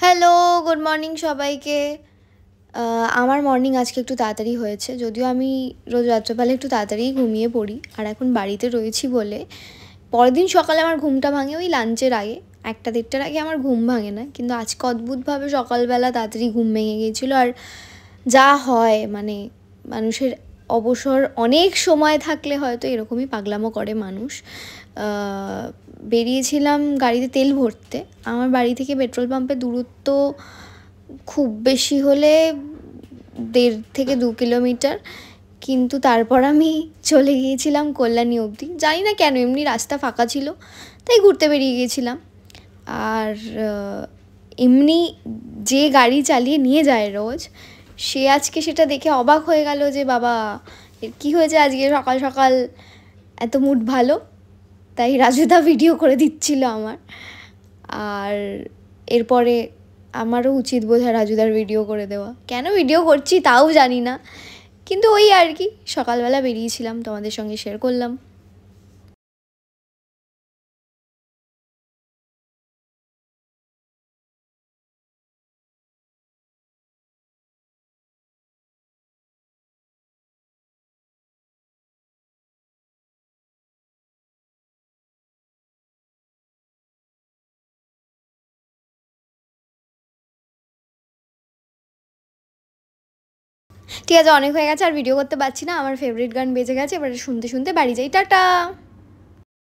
Hello, good morning সবাইকে। আমার morning আজকে একটু তাড়াতাড়ি হয়েছে, যদিও আমি রোজ রাত্রেবেলা একটু তাড়াতাড়িই ঘুমিয়ে পড়ি। আর এখন বাড়িতে রয়েছি বলে পরের দিন সকালে আমার ঘুমটা ভাঙে ওই লাঞ্চের আগে, 1টা-1:30টার আগে আমার ঘুম ভাঙে না। কিন্তু আজকে অদ্ভুতভাবে সকালবেলা তাড়াতাড়ি ঘুম ভেঙে গিয়েছিলো। আর যা হয় মানে মানুষের অবসর অনেক সময় থাকলে হয়তো এরকমই পাগলামো করে মানুষ। বেরিয়েছিলাম গাড়িতে তেল ভরতে। আমার বাড়ি থেকে পেট্রোল পাম্পের দূরত্ব খুব বেশি হলে 1.5 থেকে 2 কিলোমিটার, কিন্তু তারপর আমি চলে গিয়েছিলাম কল্যাণী অবধি। জানি না কেন, এমনি রাস্তা ফাঁকা ছিল তাই ঘুরতে বেরিয়ে গিয়েছিলাম। আর এমনি যে গাড়ি চালিয়ে নিয়ে যায় রোজ, সে আজকে সেটা দেখে অবাক হয়ে গেল যে বাবা এর কী হয়েছে আজকে সকাল সকাল এত মুড ভালো। তাই রাজুদা ভিডিও করে দিচ্ছিল আমার। আর এরপরে আমারও উচিত বোধহয় রাজুদার ভিডিও করে দেওয়া। কেন ভিডিও করছি তাও জানি না, কিন্তু ওই আর কি, সকালবেলা বেরিয়েছিলাম, তোমাদের সঙ্গে শেয়ার করলাম। ঠিক আছে, অনেক হয়ে গেছে, আর ভিডিও করতে পারছি না, আমার ফেভারিট গান বেজে গেছে, এবারে শুনতে শুনতে বাড়ি যাই, টাটা।